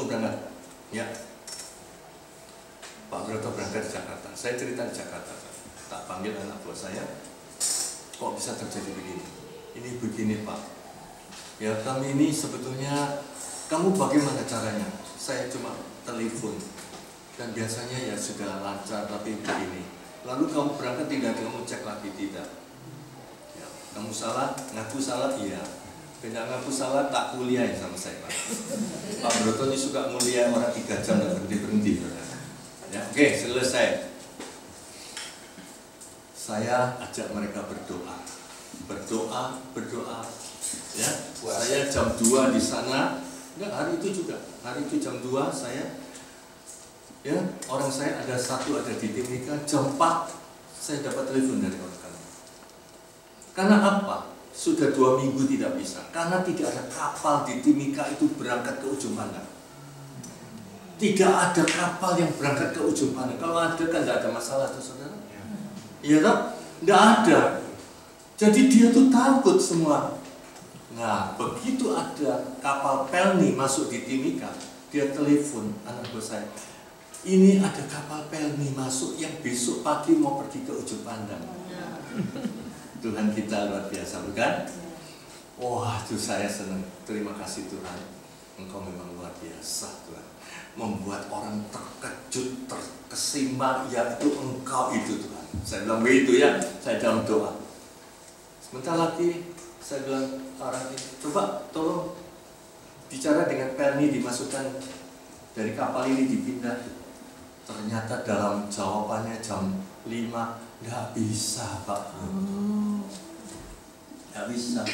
langsung berangkat. Ya, Pak Broto berangkat di Jakarta. Saya cerita di Jakarta. Tak panggil anak buah saya. Kok bisa terjadi begini? Ini begini Pak. Ya kami ini sebetulnya, kamu bagaimana caranya? Saya cuma telepon. Dan biasanya ya sudah lancar, tapi begini. Lalu kamu berangkat tidak, kamu cek lagi tidak. Ya, kamu salah, ngaku salah, iya. Tidak ngaku salah, tak kuliah sama saya Pak. Pak Broto ini suka mulia orang 3 jam dan berhenti-berhenti. Ya, oke, selesai. Saya ajak mereka berdoa. Berdoa. Ya, saya jam 2 di sana. Enggak, hari itu juga. Hari itu jam 2 saya, ya, orang saya ada 1 ada di Timika. Jam 4 saya dapat telepon dari orang kami. Karena apa? Sudah 2 minggu tidak bisa. Karena tidak ada kapal di Timika itu berangkat ke ujung pandang. Tidak ada kapal yang berangkat ke ujung pandang. Kalau ada kan tidak ada masalah tuh saudara. Iya tak? Tidak ada. Jadi dia tuh takut semua. Nah, begitu ada kapal Pelni masuk di Timika, dia telepon anak buah saya. Ini ada kapal Pelni masuk yang besok pagi mau pergi ke ujung pandang. Tuhan kita luar biasa, bukan? Wah, itu saya senang. Terima kasih Tuhan. Engkau memang luar biasa Tuhan. Membuat orang terkejut, terkesima, yaitu Engkau itu Tuhan. Saya bilang begitu ya, saya dalam doa. Sebentar lagi saya bilang orang ini, coba tolong bicara dengan Pelni dimasukkan dari kapal ini dipindah. Ternyata dalam jawabannya jam 5, nggak bisa Pak. Nggak bisa.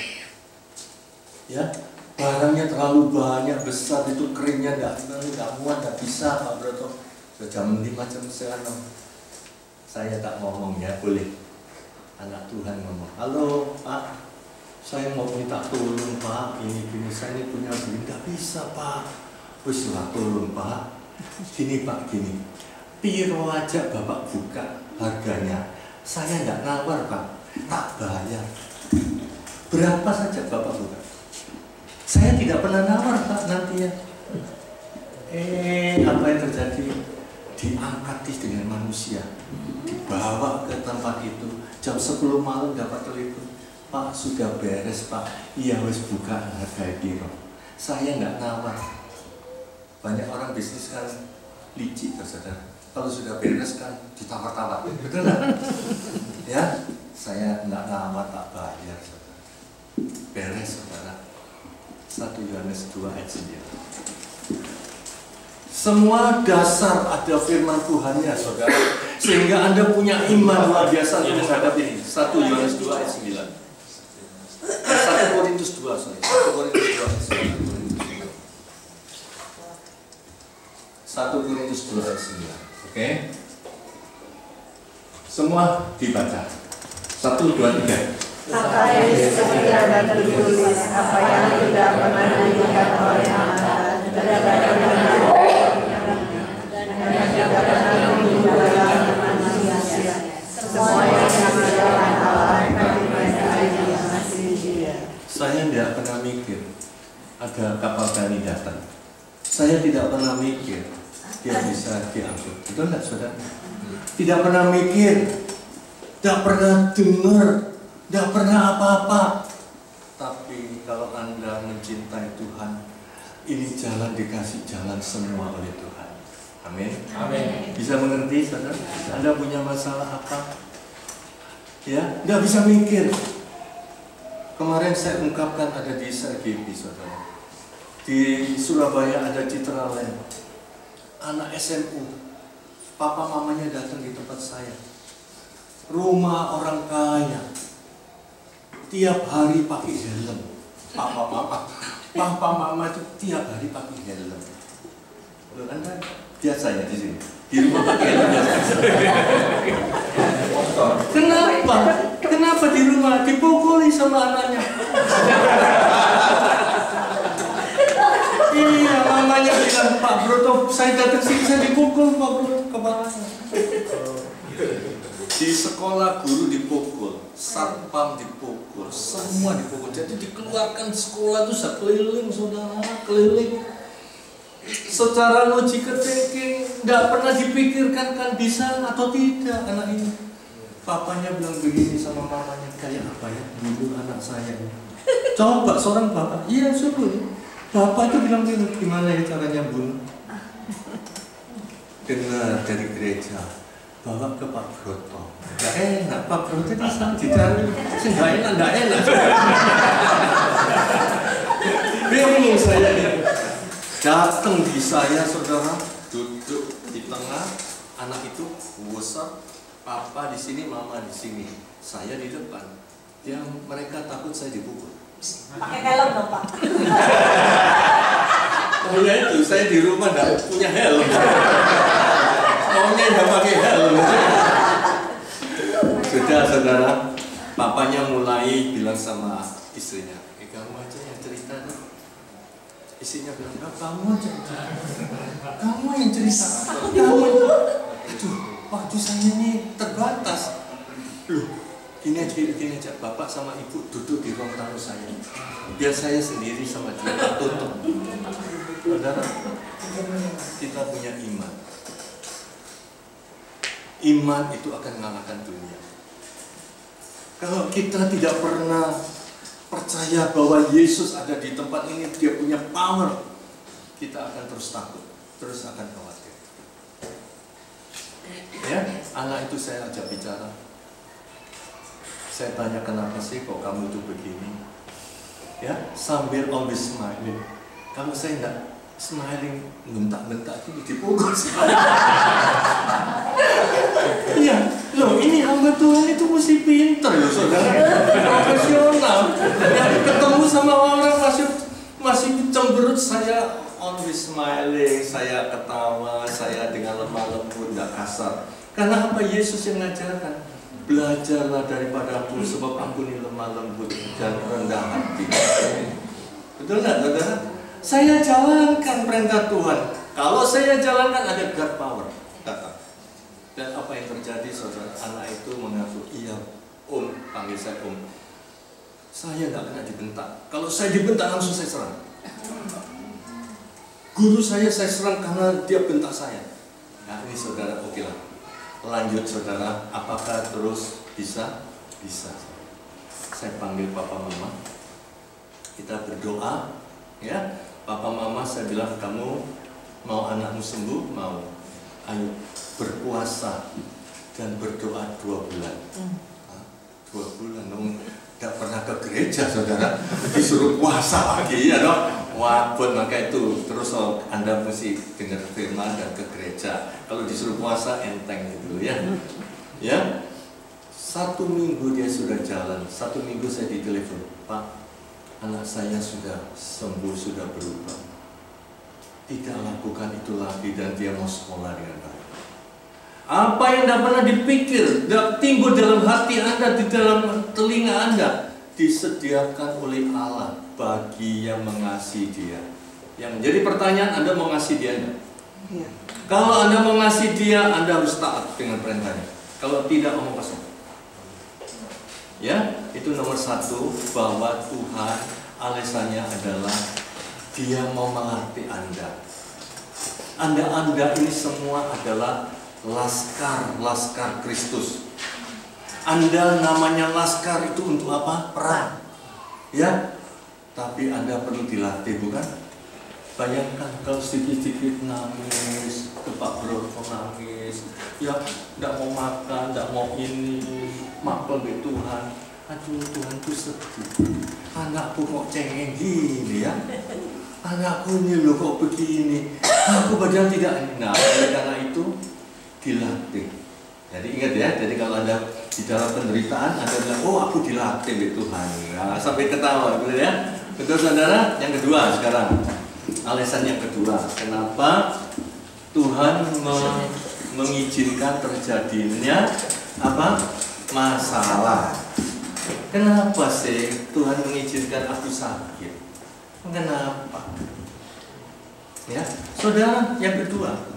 Ya, barangnya terlalu banyak, besar, itu keringnya nggak muat, nggak bisa Pak Broto. Jam 5, jam 6 saya tak ngomong ya, boleh. Anak Tuhan ngomong, halo Pak, saya mau minta tolong Pak, ini saya ini punya duit, nggak bisa Pak. Wis lah tolong Pak, gini Pak, gini, piro aja Bapak buka harganya, saya nggak nawar Pak, tak bayar. Berapa saja Bapak buka, saya tidak pernah nawar Pak nanti ya. Apa yang terjadi? Diangkat dengan manusia, dibawa ke tempat itu. Jam 10 malam dapat telepon, Pak sudah beres Pak. Iya wis buka harga kilo. Saya nggak nawar. Banyak orang bisnis kan licik saudara. Kalau sudah beres kan ditawar-tawar, betul nggak? Ya, saya nggak nawar, tak bayar saudara. Beres saudara. 1 Yohanes 2 ayat 9. Semua dasar ada firman Tuhannya saudara, sehingga Anda punya iman luar biasa untuk menghadapi ini. 1 Yohanes 2 ayat 9. 1 Korintus 2 sorry. 1 Korintus 2 ayat 9. 1 Korintus 2 ayat 9. Oke. Semua dibaca. 1, 2, 3. Apa yang sesudah tertulis, apa yang tidak pernah dilihat oleh mata, tidak pernah dan tidak pernah meninggalkan manusia. Semua yang dilakukan Allah bagi mereka yang masih Dia. Saya tidak pernah mikir ada kapal Pelni datang. Saya tidak pernah mikir dia bisa diangkut. Betul nggak saudara? Tidak pernah mikir, tidak pernah dengar, tidak pernah apa-apa. Tapi kalau Anda mencintai Tuhan, ini jalan dikasih jalan semua oleh Tuhan. Amin. Amin. Bisa mengerti saudara? Anda punya masalah apa? Ya, nggak bisa mikir. Kemarin saya ungkapkan ada di SRGB saudara. Di Surabaya ada Citraland. Anak SMU, papa mamanya datang di tempat saya. Rumah orang kaya. Tiap hari pakai helm. Papa mama itu tiap hari pakai helm. Loh, Anda biasa ya di sini. Di rumah pakai helm biasa. Kenapa? Kenapa di rumah dipukuli sama anaknya? Iya, mamanya bilang, Pak Broto, saya datang sini saya dipukul Pak Broto kepalanya. Di sekolah guru dipukul, satpam dipukul, semua dipukul. Jadi dikeluarkan sekolah itu sekeliling saudara, keliling. Secara logical thinking, nggak pernah dipikirkan kan bisa atau tidak anak ini. Papanya bilang begini sama mamanya, kayak apa ya dulu anak saya ini. Coba seorang bapak, iya suruh. Bapak itu bilang gimana ya caranya bunuh. Dengar dari gereja, bawa ke Pak Broto. Gak enak, Pak Broto itu sangat dicari. Gak enak. Bingung saya ini. Datang di saya, saudara, duduk di tengah, anak itu besar, papa di sini, mama di sini, saya di depan. Yang mereka takut saya dipukul. Pakai helm dong, Pak. Oh ya itu, saya di rumah nggak punya helm. Maunya nggak pakai helm. Sudah, saudara, papanya mulai bilang sama istrinya, kamu aja yang cerita nih. Istrinya bilang, kamu aja. Kamu yang cerita. Kamu. Aduh, waktu saya ini terbatas. Loh, gini aja, bapak sama ibu duduk di ruang tamu saya. Biar saya sendiri sama dia tutup. Saudara, kita punya iman. Iman itu akan mengalahkan dunia. Kalau kita tidak pernah percaya bahwa Yesus ada di tempat ini, dia punya power, kita akan terus takut, terus akan khawatir. Ya, anak itu saya ajak bicara. Saya tanya, kenapa sih kok kamu itu begini? Ya, sambil always smiling. Kalau saya enggak smiling, bentak-bentak gini, dipukul. Iya, loh ini hamba Tuhan itu mesti pinter loh, saudara. Profesional. Ya, ketemu sama orang masih cemberut, saya always smiling, saya ketawa, saya dengan lemah lembut, enggak kasar. Karena apa? Yesus yang ngajarkan. Belajarlah daripadaku sebab aku ini lemah lembut dan rendah hati. Betul nggak, saudara? Saya jalankan perintah Tuhan. Kalau saya jalankan ada God power datang. Dan apa yang terjadi, saudara? Anak itu mengaku, iya om, panggil saya om. Saya nggak kena dibentak. Kalau saya dibentak langsung saya serang. Guru saya serang karena dia bentak saya. Nah ini saudara, oke lah. Lanjut saudara, apakah terus bisa? Bisa. Saya panggil papa mama, kita berdoa, ya. Papa mama saya bilang, kamu mau anakmu sembuh? Mau. Ayo berpuasa dan berdoa 2 bulan. 2 bulan dong, tidak pernah ke gereja saudara, disuruh puasa lagi ya dong. Wabun, maka itu terus Anda mesti dengar firman dan ke gereja. Kalau disuruh puasa enteng gitu ya. Ya, 1 minggu dia sudah jalan. 1 minggu saya ditelepon, Pak, anak saya sudah sembuh, sudah berubah. Tidak lakukan itu lagi dan dia mau sekolah dengan baik. Apa yang tidak pernah dipikir, tidak timbul dalam hati Anda, di dalam telinga Anda, disediakan oleh Allah bagi yang mengasihi dia. Yang menjadi pertanyaan, Anda mau mengasihi dia enggak? Ya. Kalau Anda mau mengasihi dia, Anda harus taat dengan perintahnya. Kalau tidak, omong kosong. Ya, itu nomor 1, bahwa Tuhan alasannya adalah dia mau melatih Anda. Anda ini semua adalah laskar Kristus. Anda namanya laskar itu untuk apa? Perang. Ya, tapi Anda perlu dilatih, bukan? Bayangkan kalau sedikit-sedikit nangis, ke Pak Bro nangis, ya tidak mau makan, tidak mau ini, makan di Tuhan. Aduh, Tuhan tuh sedih. Anakku kok cengeng gini ya? Anakku ini loh kok begini. Aku padahal tidak. Nah, karena itu dilatih. Jadi ingat ya, jadi kalau Anda di dalam penderitaan, Anda bilang, oh aku dilatih oleh Tuhan. Nah, sampai ketawa, betul ya? Betul saudara? Yang kedua sekarang, alasan yang kedua, kenapa Tuhan mengizinkan terjadinya apa? Masalah. Kenapa sih Tuhan mengizinkan aku sakit? Kenapa? Ya, saudara, yang kedua,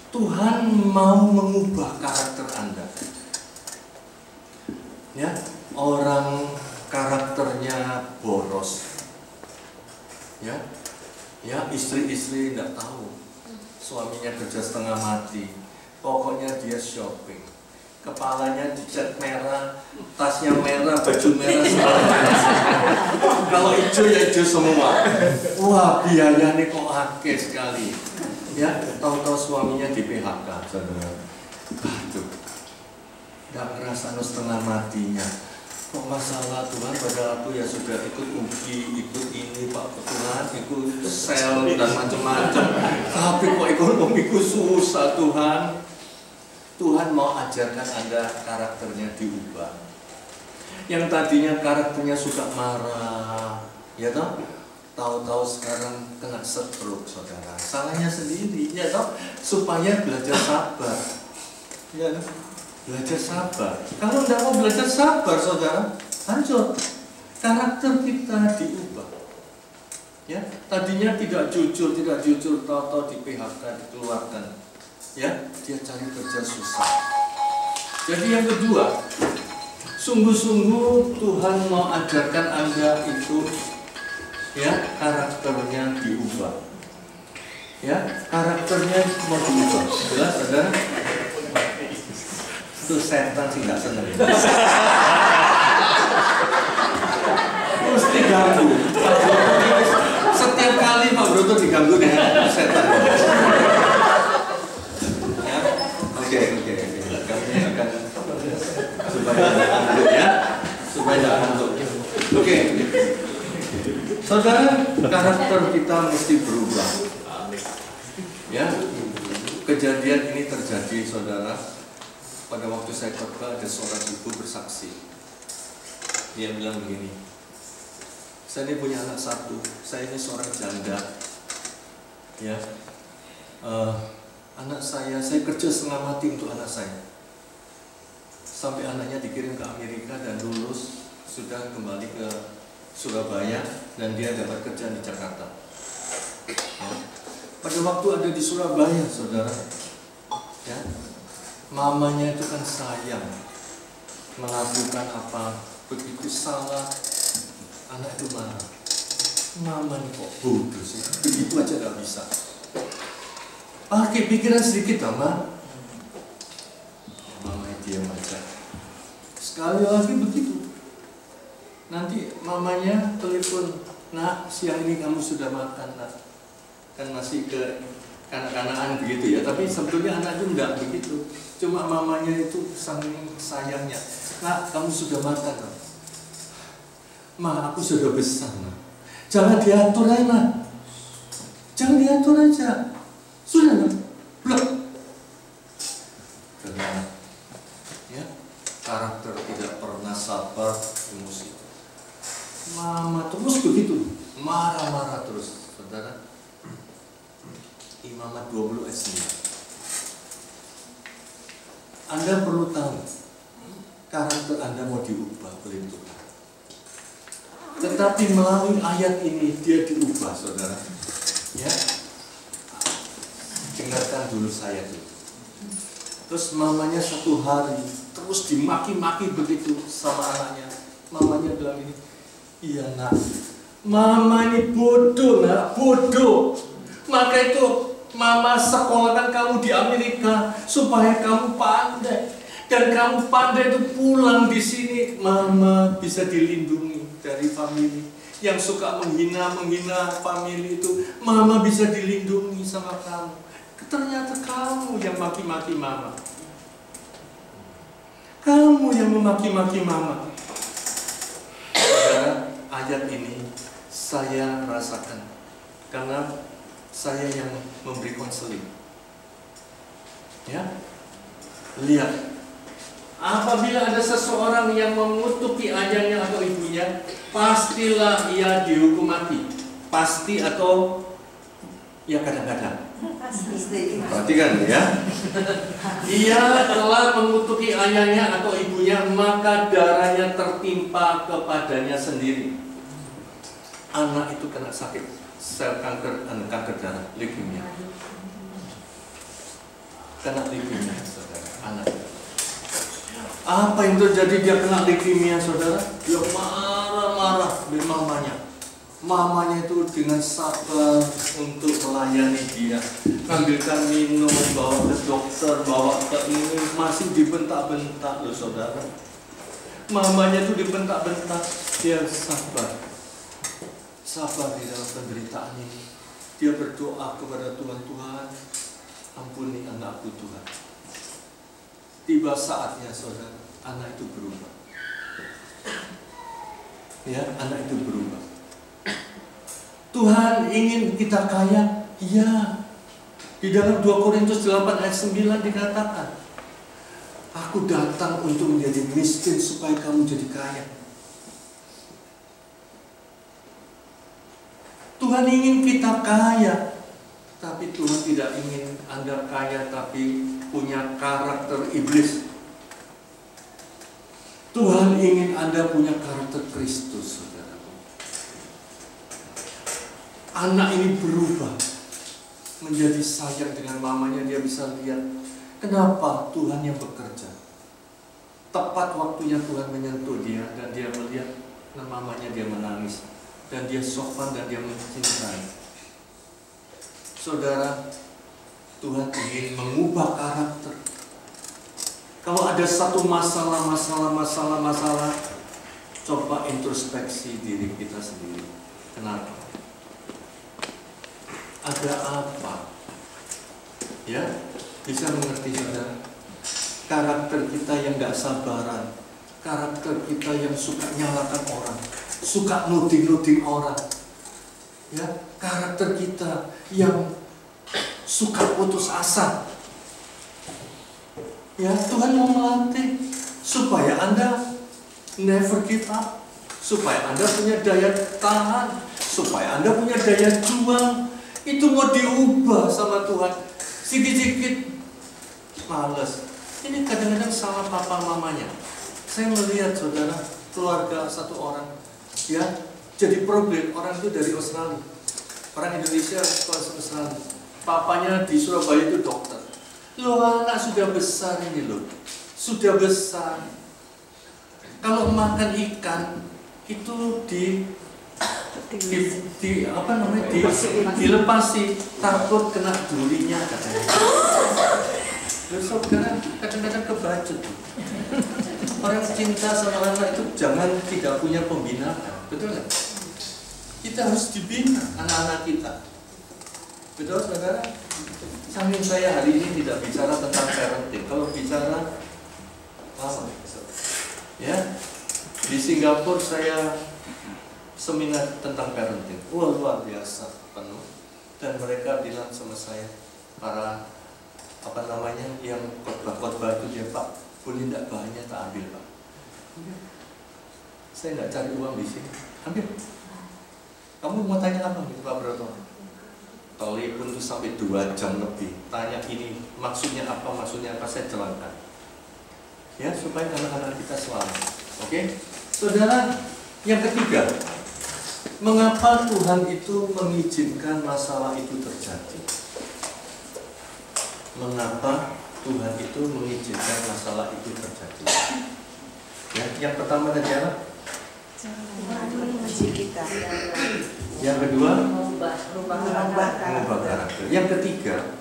Tuhan mau mengubah karakter Anda. Ya, orang karakternya boros. Ya. Ya, istri-istri tidak tahu suaminya kerja setengah mati, pokoknya dia shopping, kepalanya dicat merah, tasnya merah, baju merah, kalau hijau ya hijau semua. Wah, biayanya kok akeh sekali. Ya, tahu-tahu suaminya di PHK, saudara. Aduh, nggak ngerasa setengah matinya. Kok masalah Tuhan, padahal aku ya sudah ikut uji, ikut ini Pak Tuhan, ikut sel dan macam-macam. Tapi kok ekonomiku susah Tuhan. Tuhan mau ajarkan Anda karakternya diubah. Yang tadinya karakternya suka marah, ya toh? Tahu-tahu sekarang kena stroke, saudara. Salahnya sendiri, ya toh? Supaya belajar sabar, ya toh? Belajar sabar. Kalau tidak mau belajar sabar, saudara, hancur. Karakter kita diubah. Ya, tadinya tidak jujur, tahu-tahu di PHK, dikeluarkan. Ya, dia cari kerja susah. Jadi yang kedua, sungguh-sungguh Tuhan mau ajarkan Anda itu, ya, karakternya diubah. Ya, karakternya mau diubah. Jelas, saudara? Itu setan sih nggak seneng. Terus diganggu. Setiap kali Pak Broto diganggu dengan setan. Ya, oke. Kami akan supaya ngantuk ya, supaya nggak ngantuk. Oke. Saudara, karakter kita mesti berubah. Ya, kejadian ini terjadi, saudara. Pada waktu saya khotbah ada seorang ibu bersaksi. Dia bilang begini, saya ini punya anak satu, saya ini seorang janda. Ya, anak saya kerja setengah mati untuk anak saya. Sampai anaknya dikirim ke Amerika dan lulus, sudah kembali ke Surabaya dan dia dapat kerjaan di Jakarta. Ya. Pada waktu ada di Surabaya, saudara, ya, mamanya itu kan sayang, melakukan apa begitu salah, anak itu marah. Mama ini kok bodoh sih, begitu aja gak bisa. Pakai pikiran sedikit, Mama. Mamanya diam aja. Sekali lagi begitu. Nanti mamanya telepon, nak, siang ini kamu sudah makan, nak. Kan masih ke kanak-kanakan begitu ya, tapi sebetulnya anak itu enggak begitu. Cuma mamanya itu saking sayangnya. Nak, kamu sudah makan, nak. Ma, aku sudah besar, nak. Jangan diatur aja, nak. Jangan diatur aja. Sudah, nak. Belum. Karena ya, karakter tidak pernah sabar, emosi. Mama terus begitu, marah-marah terus, saudara. Imamat 20 ayat 9. Anda perlu tahu, karakter Anda mau diubah oleh Tuhan. Tetapi melalui ayat ini dia diubah, saudara. Ya, dengarkan dulu saya dulu. Terus mamanya satu hari terus dimaki-maki begitu sama anaknya. Mamanya bilang ini, iya nak, mama ini bodoh nak, bodoh. Maka itu mama sekolahkan kamu di Amerika supaya kamu pandai, dan kamu pandai itu pulang di sini, mama bisa dilindungi dari famili yang suka menghina famili itu, mama bisa dilindungi sama kamu. Ternyata kamu yang maki-maki mama, kamu yang memaki-maki mama. Saudara, ayat ini saya rasakan karena saya yang memberi konseling. Ya, lihat, apabila ada seseorang yang mengutuki ayahnya atau ibunya, pastilah ia dihukum mati. Pasti atau ya kadang-kadang. Perhatikan ya. Ia telah mengutuki ayahnya atau ibunya, maka darahnya tertimpa kepadanya sendiri. Anak itu kena sakit sel kanker darah, leukemia. Kena leukemia, saudara, anak. Apa yang terjadi dia kena leukemia, saudara? Dia marah-marah dengan mamanya. Mamanya itu dengan sabar untuk melayani dia, ngambilkan minum, bawa ke dokter, bawa ke ini, masih dibentak-bentak loh saudara. Mamanya itu dibentak-bentak, dia sabar di dalam penderitaan ini. Dia berdoa kepada Tuhan, Tuhan ampuni anakku Tuhan. Tiba saatnya saudara, anak itu berubah. Ya, anak itu berubah. Tuhan ingin kita kaya, iya. Di dalam 2 Korintus 8 ayat 9 dikatakan, aku datang untuk menjadi miskin supaya kamu jadi kaya. Tuhan ingin kita kaya, tapi Tuhan tidak ingin Anda kaya tapi punya karakter iblis. Tuhan ingin Anda punya karakter Kristus, saudara. Anak ini berubah menjadi sayang dengan mamanya. Dia bisa lihat kenapa Tuhan yang bekerja. Tepat waktunya Tuhan menyentuh dia, dan dia melihat mamanya, dia menangis, dan dia sopan dan dia mencintai. Saudara, Tuhan ingin mengubah karakter. Kalau ada satu masalah, coba introspeksi diri kita sendiri. Kenapa? Ada apa? Ya, bisa mengerti saudara? Karakter kita yang gak sabaran, karakter kita yang suka nyalakan orang, suka nuding orang, ya, karakter kita yang suka putus asa. Ya, Tuhan mau melatih supaya Anda never give up, supaya Anda punya daya tahan, supaya Anda punya daya juang. Itu mau diubah sama Tuhan. Sedikit-sedikit males. Ini kadang-kadang salah papa mamanya. Saya melihat saudara, keluarga satu orang, ya, jadi problem. Orang itu dari Australia, orang Indonesia sekolah Australia. Papanya di Surabaya itu dokter. Loh, anak sudah besar ini loh, sudah besar. Kalau makan ikan itu dilepasi, takut kena durinya katanya. Terus saudara kadang-kadang kebacut. Orang cinta sama anak itu jangan tidak punya pembinaan, betul nggak? Kita harus dibina anak-anak kita, betul saudara? Saking saya hari ini tidak bicara tentang parenting. Kalau bicara apa? Ya, di Singapura saya seminar tentang parenting. Wah, luar biasa penuh. Dan mereka bilang sama saya, para yang khotbah itu, dia, Pak, boleh tidak bahannya tak ambil, Pak? Saya nggak cari uang di sini, ambil. Kamu mau tanya apa gitu, Pak Broto? Telepon itu sampai 2 jam lebih, tanya ini maksudnya apa, saya jelaskan. Ya, supaya anak-anak kita selamat. Oke? Saudara, yang ketiga, mengapa Tuhan itu mengizinkan masalah itu terjadi? Mengapa Tuhan itu mengizinkan masalah itu terjadi? Ya, yang pertama adalah menguji kita. Yang kedua, mengubah karakter. Yang ketiga,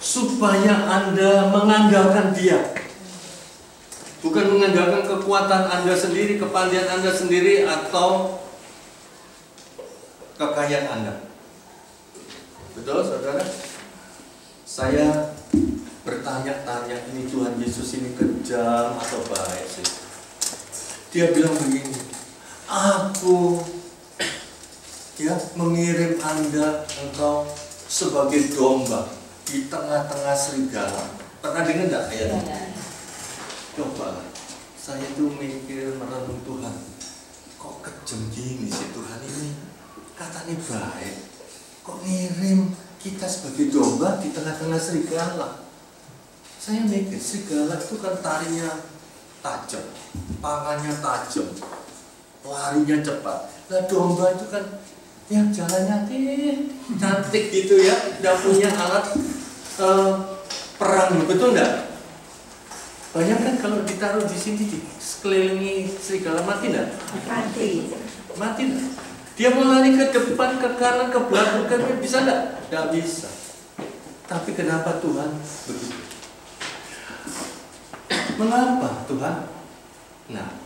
supaya Anda mengandalkan Dia. Bukan mengandalkan kekuatan Anda sendiri, kepandaian Anda sendiri, atau kekayaan Anda. Betul, saudara? Saya bertanya-tanya, ini Tuhan Yesus ini kejam atau baik sih? Dia bilang begini, aku mengirim Anda, engkau sebagai domba di tengah-tengah serigala. Pernah dengar enggak ayatnya? Coba, saya tuh mikir, merenung, Tuhan, kok kejam gini sih Tuhan ini? Katanya baik, kok ngirim kita sebagai domba di tengah-tengah serigala? Saya mikir, serigala itu kan tarinya tajam, tangannya tajam, larinya cepat. Nah, domba itu kan yang jalannya cantik gitu ya, udah punya alat perang, betul enggak? Bayangkan kalau ditaruh di sini, di sekelilingi serigala, mati enggak? Mati enggak? Dia mau lari ke depan, ke kanan, ke belakang, bisa enggak? Enggak bisa. Tapi kenapa Tuhan begitu? Mengapa Tuhan? Nah,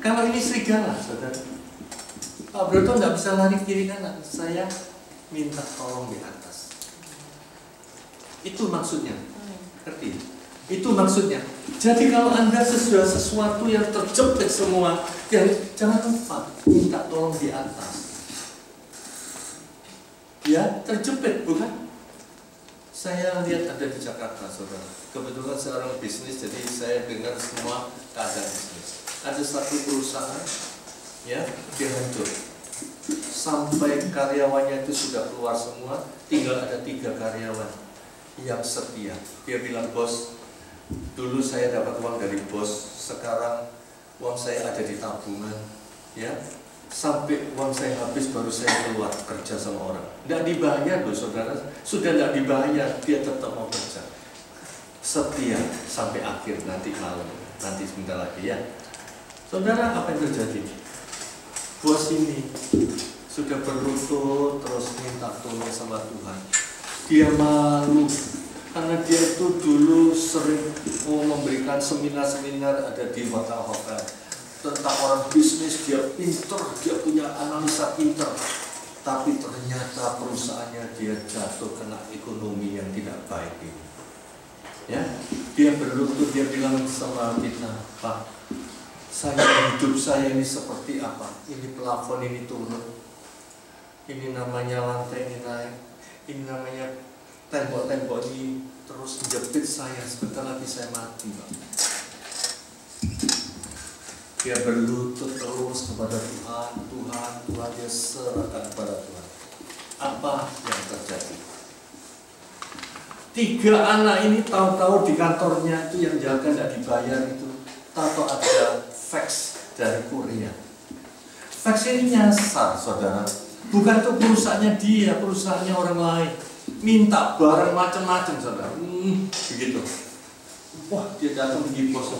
kalau ini serigala, saudara, Pak Broto nggak bisa lari kiri kanan. Saya minta tolong di atas. Itu maksudnya. Ngerti? Itu maksudnya. Jadi kalau Anda sesuatu yang terjepit semua, ya jangan lupa minta tolong di atas. Ya, terjepit, bukan? Saya lihat ada di Jakarta, saudara. Kebetulan saya orang bisnis, jadi saya dengar semua keadaan bisnis. Ada satu perusahaan, ya, dia hancur. Sampai karyawannya itu sudah keluar semua, tinggal ada 3 karyawan yang setia. Dia bilang, bos, dulu saya dapat uang dari bos, sekarang uang saya ada di tabungan, ya. Sampai uang saya habis baru saya keluar kerja sama orang. Tidak dibayar loh, saudara. Sudah tidak dibayar, dia tetap mau kerja. Setia sampai akhir nanti malam, nanti sebentar lagi, ya. Saudara, apa yang terjadi? Bos ini sudah berlutut terus minta tolong sama Tuhan. Dia malu karena dia itu dulu sering mau memberikan seminar-seminar ada di hotel-hotel tentang orang bisnis. Dia pinter, dia punya analisa pinter, tapi ternyata perusahaannya dia jatuh kena ekonomi yang tidak baik ini. Ya, dia berlutut, dia bilang sama kita, Pak, hidup saya ini seperti apa? Ini plafon ini turun, ini namanya lantai ini naik, ini namanya tembok-tembok ini terus menjepit saya, sebentar lagi saya mati, Pak. Dia berlutut terus kepada Tuhan, dia serahkan kepada Tuhan. Apa yang terjadi? 3 anak ini tahu-tahu di kantornya itu yang jaga tidak dibayar itu, tahu-tahu ada fax dari Korea. Fax ini nyasar, saudara. Bukan untuk perusahaannya dia, perusahaannya orang lain. Minta barang macam-macam, saudara. Begitu. Wah, dia datang pergi bos,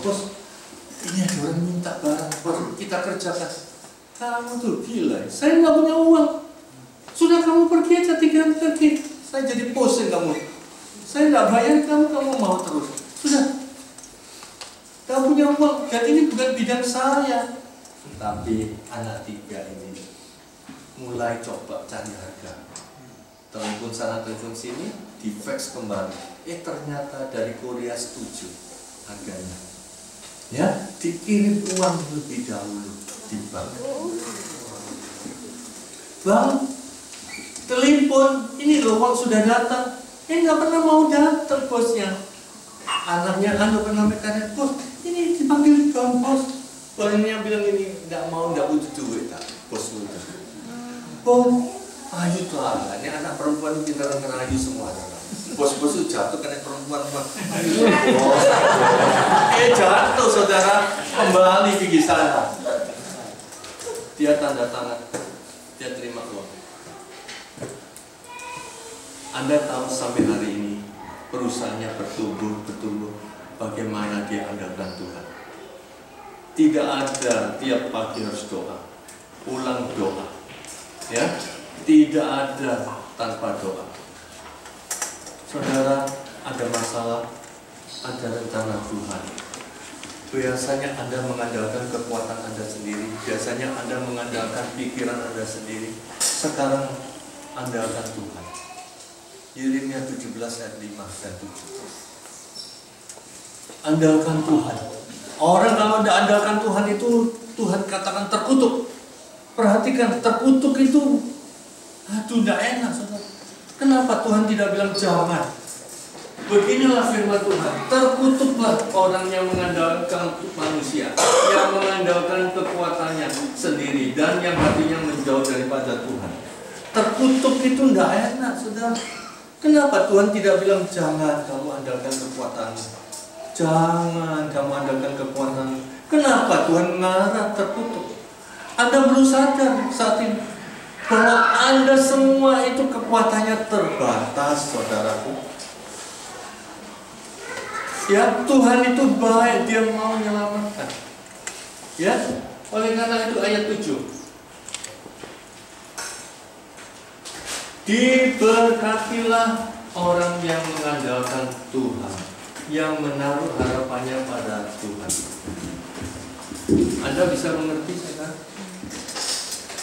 ini ada orang minta barang, bos, kita kerjakan. Kamu tuh gila, saya nggak punya uang. Sudah kamu pergi aja, 3 hari pergi. Saya jadi pusing kamu. Saya nggak bayar kamu mau terus. Sudah. Kamu punya uang, dan ini bukan bidang saya. Tapi anak 3 ini mulai coba cari harga. Telepon sana, telepon sini, di fax kembali. Ternyata dari Korea setuju harganya. Ya, dikirim uang lebih dahulu di bank. Bang, telepon, ini loh uang sudah datang. Nggak pernah mau datang bosnya. Anaknya pernah bertanya, bos, ini dipanggil bang bos. Bosnya bilang ini nggak butuh duit, tak bos udah. Bos, ayo lah, ini anak perempuan pintar ngerayu semua. Bos-bos itu jatuh karena perempuan. Jatuh, saudara, kembali gigi sana. Dia tanda tangan, dia terima uang. Anda tahu sampai hari ini perusahaannya bertumbuh, bagaimana dia andalkan Tuhan. Tidak ada tiap pagi harus doa, ulang doa, ya, tidak ada tanpa doa. Saudara, ada masalah, ada rencana Tuhan. Biasanya Anda mengandalkan kekuatan Anda sendiri, biasanya Anda mengandalkan pikiran Anda sendiri. Sekarang andalkan Tuhan. Yeremia 17 ayat 5 dan 7. Andalkan Tuhan. Orang kalau tidak andalkan Tuhan itu, Tuhan katakan terkutuk. Perhatikan, terkutuk itu, tidak enak, saudara. Kenapa Tuhan tidak bilang jangan? Beginilah firman Tuhan, terkutuklah orang yang mengandalkan manusia, yang mengandalkan kekuatannya sendiri, dan yang hatinya menjauh daripada Tuhan. Terkutuk itu tidak enak, saudara. Kenapa Tuhan tidak bilang jangan kamu andalkan kekuatanmu? Jangan kamu andalkan kekuatanmu. Kenapa Tuhan mengarah terkutuk? Anda belum sadar saat ini bahwa Anda semua itu kekuatannya terbatas, saudaraku. Ya, Tuhan itu baik, Dia mau menyelamatkan. Ya, oleh karena itu ayat 7. Diberkatilah orang yang mengandalkan Tuhan, yang menaruh harapannya pada Tuhan. Anda bisa mengerti sekarang?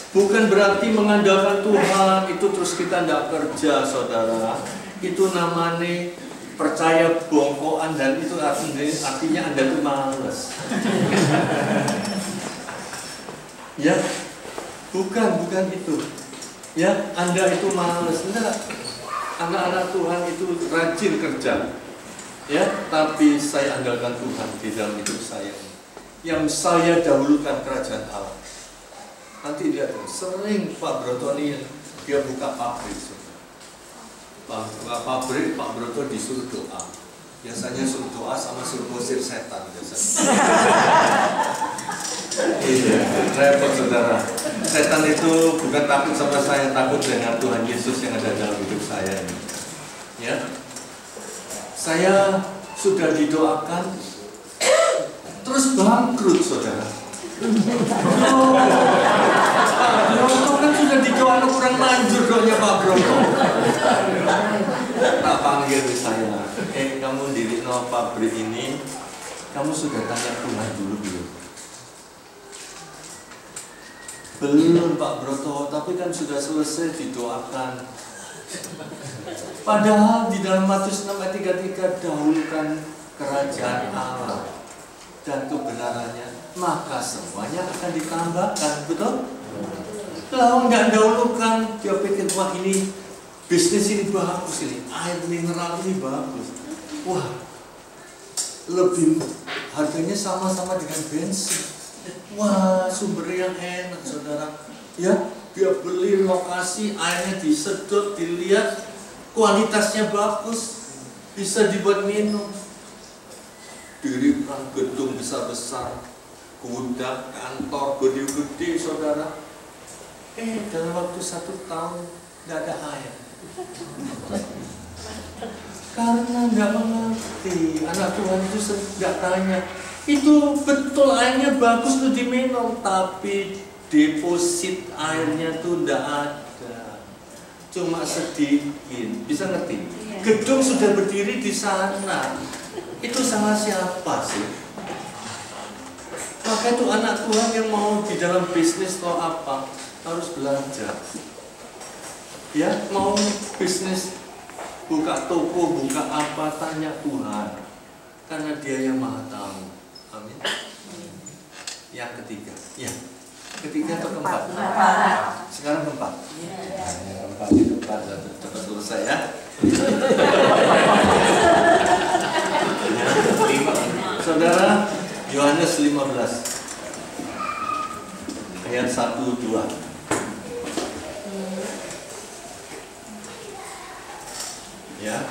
Bukan berarti mengandalkan Tuhan itu terus kita tidak kerja, saudara. Itu namanya percaya bongkoan, dan itu artinya Anda itu malas. Ya, bukan itu. Ya, Anda itu malas. Enggak. Anak-anak Tuhan itu rajin kerja. Ya, tapi saya andalkan Tuhan di dalam hidup saya. Yang saya dahulukan kerajaan Allah. Nanti lihat, sering Pak Broto ini dia buka pabrik. Buka pabrik, Pak Broto disuruh doa. Biasanya suruh doa sama suruh ngusir setan biasanya. Iya, repot saudara. Setan itu bukan takut sama saya, takut dengan Tuhan Yesus yang ada dalam hidup saya ini. Ya, saya sudah didoakan, terus bangkrut saudara. Pak Broto kan sudah didoakan, kurang manjur doanya Pak Broto. Tak panggil saya, kamu diri pabrik ini, kamu sudah tanya Tuhan dulu belum? Belum Pak Broto, tapi kan sudah selesai didoakan. Padahal di dalam Matius 6 ayat 33, dahulukan kerajaan Allah dan kebenarannya, maka semuanya akan ditambahkan. Betul? Kalau nggak dahulukan, dia pikir wah ini bisnis ini bagus, ini air mineral ini bagus. Wah, lebih harganya sama-sama dengan bensin. Wah, sumber yang enak saudara. Ya, dia beli lokasi, airnya disedot, dilihat kualitasnya bagus, bisa dibuat minum. Dirikan gedung besar-besar, gudang, kantor gede-gede saudara. Dalam waktu 1 tahun nggak ada air. Karena nggak mengerti. Anak Tuhan itu nggak tanya, itu betul airnya bagus tuh diminum, tapi deposit airnya tuh nggak ada, cuma sedikit. Bisa ngerti? Gedung sudah berdiri di sana, itu sama siapa sih? Maka itu anak Tuhan yang mau di dalam bisnis atau apa harus belajar. Ya, mau bisnis, buka toko, buka apa, tanya Tuhan, karena Dia yang Maha Tahu. Amin. Yang ketiga, ya. Ketiga atau keempat? Sekarang keempat. Yang keempat itu cepat selesai ya. Saudara, Yohanes 15 ayat 1-2. Ya.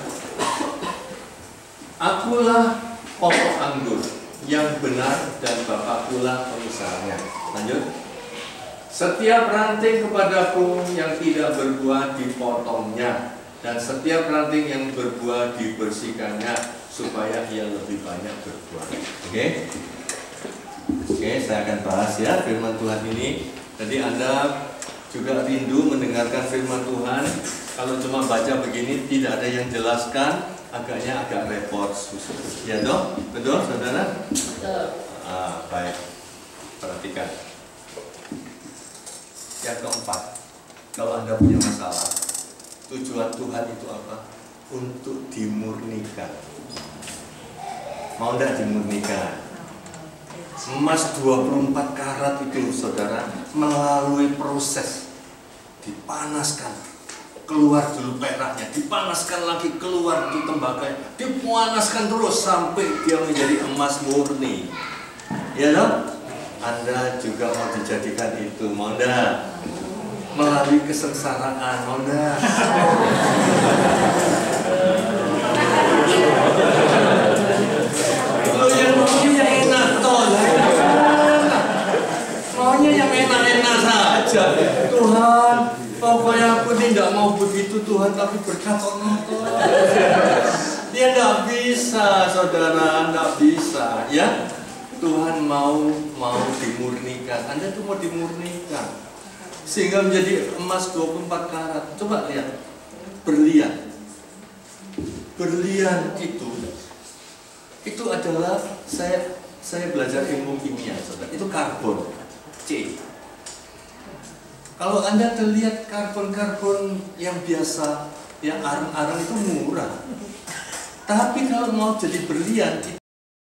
Akulah pokok anggur yang benar dan Bapakkulah pemisahnya. Lanjut. Setiap ranting kepadaku yang tidak berbuah dipotongnya, dan setiap ranting yang berbuah dibersihkannya, supaya ia lebih banyak berbuah. Oke? Oke, saya akan bahas ya firman Tuhan ini. Jadi Anda juga rindu mendengarkan firman Tuhan. Kalau cuma baca begini tidak ada yang jelaskan, agaknya agak repot. Ya dong? Betul saudara? Betul. Baik, perhatikan. Yang keempat, kalau Anda punya masalah, tujuan Tuhan itu apa? Untuk dimurnikan. Mau tidak dimurnikan? Emas 24 karat itu saudara, melalui proses dipanaskan, keluar dulu peraknya, dipanaskan lagi, keluar itu tembaganya, dipanaskan terus sampai dia menjadi emas murni. Ya dong? Anda juga mau dijadikan itu, mau enggak? Melalui kesengsaraan, mau enggak? Yang maunya yang enak toh, maunya yang enak-enak saja. Tuhan, pokoknya aku tidak mau begitu Tuhan, tapi berkat nonton. Dia tidak bisa, saudara, tidak bisa. Ya, Tuhan mau dimurnikan. Anda tuh mau dimurnikan sehingga menjadi emas 24 karat. Coba lihat. berlian. Berlian itu adalah saya belajar ilmu kimia, saudara. Itu karbon, C. Kalau Anda terlihat karbon-karbon yang biasa, yang arang-arang itu murah. Tapi kalau mau jadi berlian